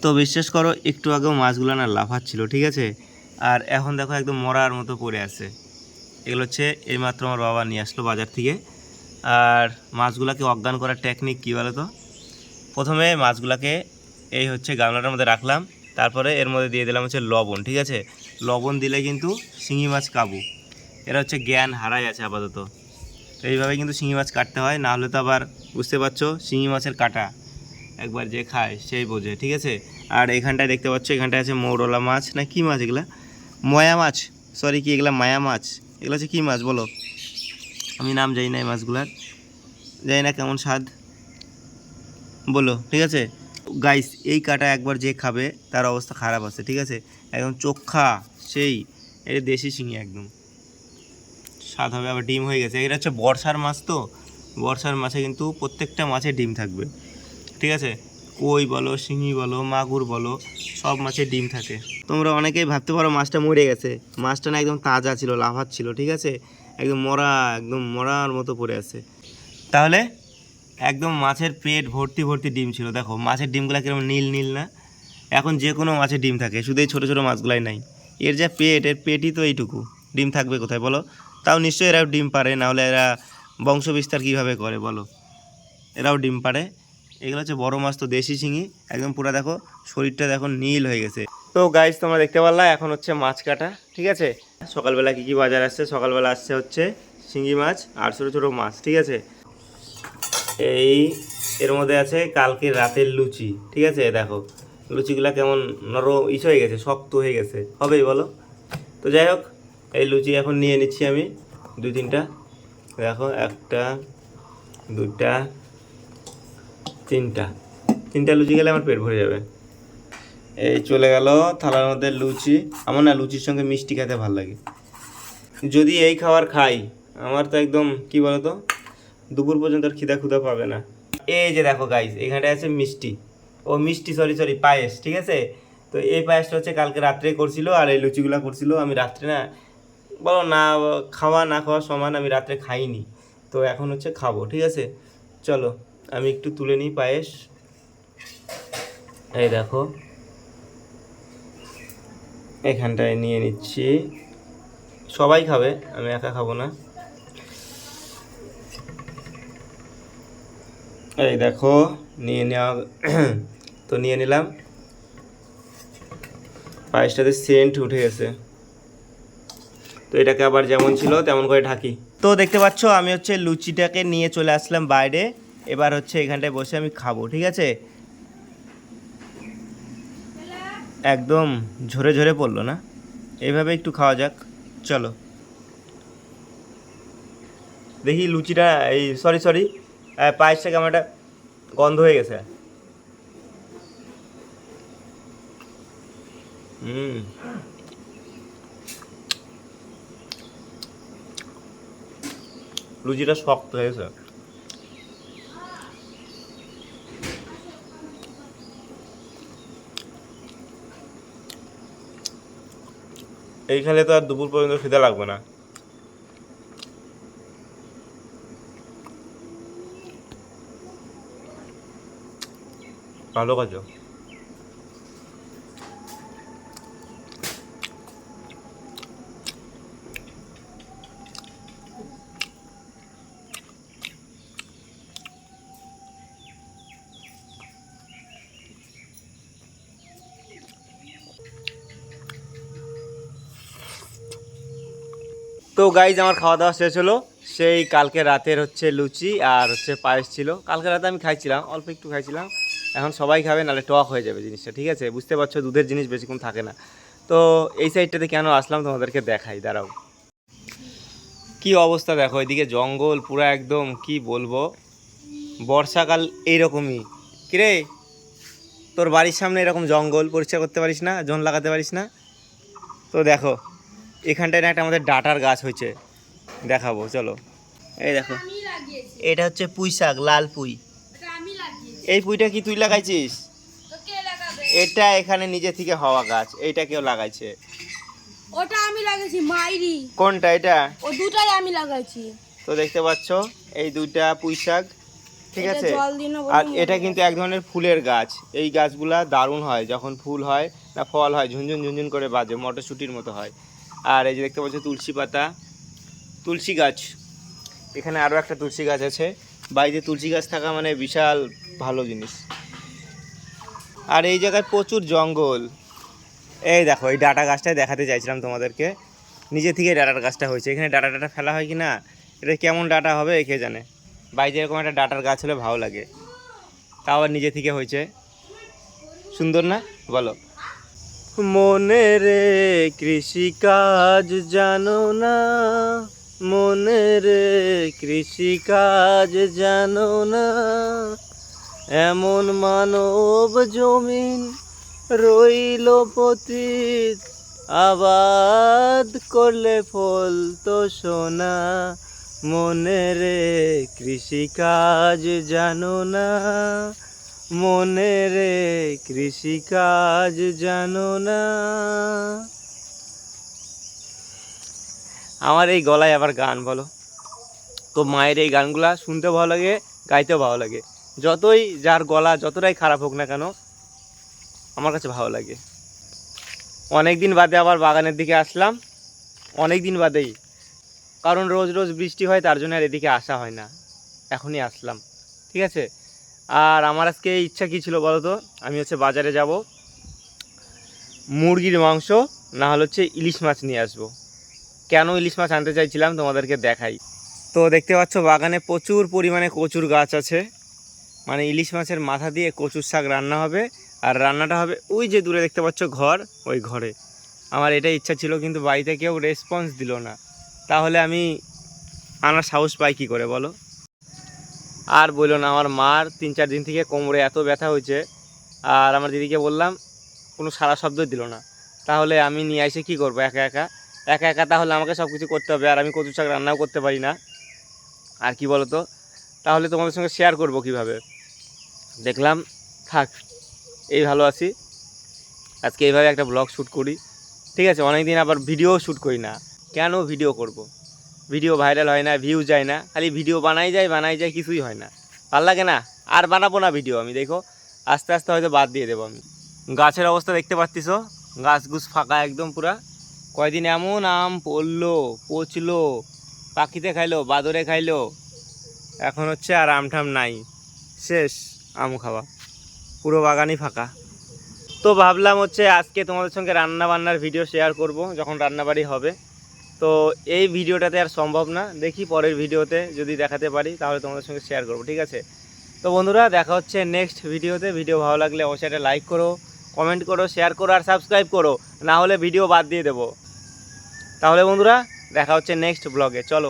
তো বিশ্বাস করো একটু আগেও মাছগুলো না লাফাচ্ছিল, ঠিক আছে, আর এখন দেখো একদম মরার মতো পড়ে আছে। এগুলো হচ্ছে এইমাত্র আমার বাবা নিয়ে আসলো বাজার থেকে। আর মাছগুলোকে অজ্ঞান করার টেকনিক কী বলো তো? প্রথমে মাছগুলোকে এই হচ্ছে গামলাটার মধ্যে রাখলাম, তারপরে এর মধ্যে দিয়ে দিলাম হচ্ছে লবণ, ঠিক আছে। লবণ দিলে কিন্তু শিঙি মাছ কাবু। এরা হচ্ছে জ্ঞান হারাই আছে আপাতত। তো এইভাবে কিন্তু শিঙি মাছ কাটতে হয়, না হলে তো আবার বুঝতে পারছো শিঙি মাছের কাটা একবার যে খায় সেই বোঝে, ঠিক আছে। আর এখানটায় দেখতে পাচ্ছ, এখানটায় আছে মৌরলা মাছ না কি মাছ এগুলা, ময়া মাছ, সরি কি এগুলা মায়া মাছ, এগুলো হচ্ছে কী মাছ বলো? আমি নাম জানি না এই মাছগুলার, জানি না কেমন স্বাদ বলো, ঠিক আছে। গাইস এই কাটা একবার যে খাবে তার অবস্থা খারাপ আছে, ঠিক আছে, একদম চোখা সেই, এটা দেশি শিঙি একদম স্বাদ হবে। আবার ডিম হয়ে গেছে, এটা হচ্ছে বর্ষার মাছ, তো বর্ষার মাছে কিন্তু প্রত্যেকটা মাছে ডিম থাকবে, ঠিক আছে। কই বলো, শিঙি বলো, মাগুর বলো, সব মাছের ডিম থাকে। তোমরা অনেকেই ভাবতে পারো মাছটা মরে গেছে, মাছটা না একদম তাজা ছিল, লাফাচ্ছিল, ঠিক আছে, একদম মরা, একদম মরার মতো পড়ে আছে। তাহলে একদম মাছের পেট ভর্তি ভর্তি ডিম ছিল, দেখো মাছের ডিমগুলো কিরকম নীল নীল না? এখন যে কোনো মাছের ডিম থাকে, শুধু এই ছোটো ছোটো মাছগুলাই নাই। এর যা পেট, এর পেটই তো এইটুকু, ডিম থাকবে কোথায় বলো? তাও নিশ্চয়ই এরাও ডিম পারে, নাহলে এরা বংশ বিস্তার কীভাবে করে বলো? এরাও ডিম পারে। এগুলো হচ্ছে বড় মাছ, তো দেশি শিঙি, একদম পুরো দেখো শরীরটা দেখো নীল হয়ে গেছে। তো গাইস তোমরা দেখতে পারলা এখন হচ্ছে মাছ কাটা, ঠিক আছে। সকালবেলা কী কী বাজার আসছে? সকালবেলা আসছে হচ্ছে শিঙি মাছ আর ছোটো ছোটো মাছ, ঠিক আছে। এই এর মধ্যে আছে কালকে রাতের লুচি, ঠিক আছে, দেখো লুচিগুলা কেমন নরম হয়ে গেছে, শক্ত হয়ে গেছে, হবেই বলো? তো যাই হোক, এই লুচি এখন নিয়ে নিচ্ছি আমি দুই তিনটা, দেখো একটা, দুইটা, তিনটা লুচি খেলে আমার পেট ভরে যাবে। এই চলে গেল থালার মধ্যে লুচি। আমার না লুচির সঙ্গে মিষ্টি খেতে ভালো লাগে, যদি এই খাবার খাই আমার তো একদম কি বলতো, দুপুর পর্যন্ত আর খিদা খুদা পাবে না। এই যে দেখো গাইস, এখানে আছে মিষ্টি, ও মিষ্টি সরি পায়েস, ঠিক আছে। তো এই পায়েসটা হচ্ছে কালকে রাত্রে করছিল, আর এই লুচিগুলো করছিল। আমি রাত্রে না, বলো না খাওয়া না খাওয়া সমান, আমি রাত্রে খাইনি, তো এখন হচ্ছে খাবো, ঠিক আছে। চলো আমি একটু তুলে নিই পায়েস, এই দেখো এখানটায় নিয়ে নিচ্ছি, সবাই খাবে, আমি একা খাবো না। এই দেখো নিয়ে নেওয়া, তো নিয়ে নিলাম, পায়েসটাতে সেন্ট উঠে গেছে। তো এটাকে আবার যেমন ছিল তেমন করে ঢাকি। তো দেখতে পাচ্ছ আমি হচ্ছে লুচিটাকে নিয়ে চলে আসলাম বাইরে, এবার হচ্ছে এখানটায় বসে আমি খাবো, ঠিক আছে। একদম ঝরে ঝরে পড়লো না, এইভাবে একটু খাওয়া যাক, চলো। দেখি লুচিটা, এই সরি পায়েসটা কেমন একটা গন্ধ হয়ে গেছে। লুচিটা শক্ত হয়ে গেছে। এইখানে তো আর দুপুর পর্যন্ত খিদে লাগবে না। ভালো কাজ। তো গাইজ আমার খাওয়া দাওয়া শেষ হলো, সেই কালকে রাতের হচ্ছে লুচি আর হচ্ছে পায়েস ছিল। কালকে রাতে আমি খাইছিলাম, অল্প একটু খাইছিলাম, এখন সবাই খাবে নাহলে টক হয়ে যাবে জিনিসটা, ঠিক আছে, বুঝতে পারছো দুধের জিনিস বেশিক্ষণ থাকে না। তো এই সাইডটাতে কেন আসলাম তোমাদেরকে দেখাই, দাঁড়াও। কি অবস্থা দেখো, এদিকে জঙ্গল পুরো একদম, কি বলবো, বর্ষাকাল এইরকমই। কিরে তোর বাড়ির সামনে এরকম জঙ্গল পরিষ্কার করতে পারিস না, জন লাগাতে পারিস না? তো দেখো এখানটায় না একটা আমাদের ডাটার গাছ হয়েছে, দেখাবো চলো। এই দেখো এটা হচ্ছে পুঁই শাক, লাল পুঁই। এই পুঁইটা কি তুই লাগাইছিস? এটা এখানে নিজে থেকে হওয়া গাছ, এইটা কেউ লাগাইছে? ওটা আমি লাগাইছি মাইরি। কোনটা এটা? ও দুটাই আমি লাগাইছি। তো দেখতে পাচ্ছ এই দুইটা পুঁই শাক, ঠিক এটা আছে। জল দিই না বলে আর মরে এটা গেছে। কিন্তু এক ধরনের ফুলের গাছ, এই গাছগুলা দারুণ হয় যখন ফুল হয় না ফল হয়, ঝুনঝুন ঝুনঝুন করে বাজে, মটরশুঁটির মতো হয়। আর এই যে দেখতে পাচ্ছ তুলসী পাতা, তুলসী গাছ, এখানে আরও একটা তুলসী গাছ আছে। বাড়িতে তুলসী গাছ থাকা মানে বিশাল ভালো জিনিস। আর এই জায়গায় প্রচুর জঙ্গল। এই দেখো এই ডাটা গাছটাই দেখাতে চাইছিলাম তোমাদেরকে, নিজে থেকে ডাটার গাছটা হয়েছে। এখানে ডাটা ডাটা ফেলা হয় কি না, এটা কেমন ডাটা হবে কে জানে। বাড়িতে এরকম একটা ডাটার গাছ হলে ভালো লাগে, তাও আবার নিজে থেকে হয়েছে, সুন্দর না বলো? মনে রে কৃষিকাজ জানো না, মনে রে কৃষিকাজ জানো না, এমন মানব জমিন রইল পতিত, আবাদ করলে ফল তো সোনা, মনে রে কৃষিকাজ জানো না, মনে রে কৃষিকাজ জানো না। আমার এই গলায় আবার গান বলো তো, মায়ের এই গানগুলা শুনতে ভালো লাগে, গাইতেও ভালো লাগে। যতই যার গলা যতটাই খারাপ হোক না কেন, আমার কাছে ভালো লাগে। অনেক দিন বাদে আবার বাগানের দিকে আসলাম, অনেক দিন বাদেই, কারণ রোজ রোজ বৃষ্টি হয় তার জন্য আর এদিকে আসা হয় না, এখনই আসলাম। ঠিক আছে। আর আমার আজকে ইচ্ছা কী ছিল বলো তো, আমি হচ্ছে বাজারে যাব, মুরগির মাংস না হলে হচ্ছে ইলিশ মাছ নিয়ে আসবো। কেন ইলিশ মাছ আনতে চাইছিলাম তোমাদেরকে দেখাই। তো দেখতে পাচ্ছ বাগানে প্রচুর পরিমাণে কচুর গাছ আছে, মানে ইলিশ মাছের মাথা দিয়ে কচুর শাক রান্না হবে। আর রান্নাটা হবে ওই যে দূরে দেখতে পাচ্ছ ঘর, ওই ঘরে। আমার এটাই ইচ্ছা ছিল, কিন্তু বাড়িতে কেউ রেসপন্স দিল না, তাহলে আমি আনার সাহস পাই কী করে বলো? আর বললো না, আমার মার 3-4 দিন থেকে কোমরে এত ব্যথা হয়েছে, আর আমার দিদিকে বললাম, কোনো সারা শব্দই দিল না। তাহলে আমি নিয়ে এসে কী করবো একা একা, একা একা তাহলে আমাকে সব কিছু করতে হবে, আর আমি কচু শাক রান্নাও করতে পারি না। আর কি বলো তো, তাহলে তোমাদের সঙ্গে শেয়ার করব কিভাবে? দেখলাম থাক, এই ভালো আছি, আজকে এইভাবে একটা ব্লগ শ্যুট করি। ঠিক আছে, অনেক দিন আবার ভিডিও শ্যুট করি না, কেন ভিডিও করব? ভিডিও ভাইরাল হয় না, ভিউজ যায় না, খালি ভিডিও বানাই যায়, কিছুই হয় না, ভাল লাগে না। আর বানাবো না ভিডিও আমি, দেখো আস্তে আস্তে হয়তো বাদ দিয়ে দেবো আমি। গাছের অবস্থা দেখতে পাচ্ছিস, গাছ গুছ ফাঁকা একদম পুরা। কয়দিন এমন আম পড়লো, পচলো, পাখিতে খাইলো, বাদরে খাইলো, এখন হচ্ছে আর আমঠাম নাই, শেষ আম খাওয়া, পুরো বাগানই ফাঁকা। তো ভাবলাম হচ্ছে আজকে তোমাদের সঙ্গে রান্না বান্নার ভিডিও শেয়ার করব যখন রান্নাবাড়ি হবে। তো এই ভিডিওটাতে আর সম্ভব না, দেখি পরের ভিডিওতে যদি দেখাতে পারি তাহলে তোমাদের সঙ্গে শেয়ার করব। ঠিক আছে, তো বন্ধুরা দেখা হচ্ছে নেক্সট ভিডিওতে। ভিডিও ভালো লাগলে অবশ্যই একটা লাইক করো, কমেন্ট করো, শেয়ার করো আর সাবস্ক্রাইব করো, না হলে ভিডিও বাদ দিয়ে দেবো। তাহলে বন্ধুরা দেখা হচ্ছে নেক্সট ব্লগে, চলো।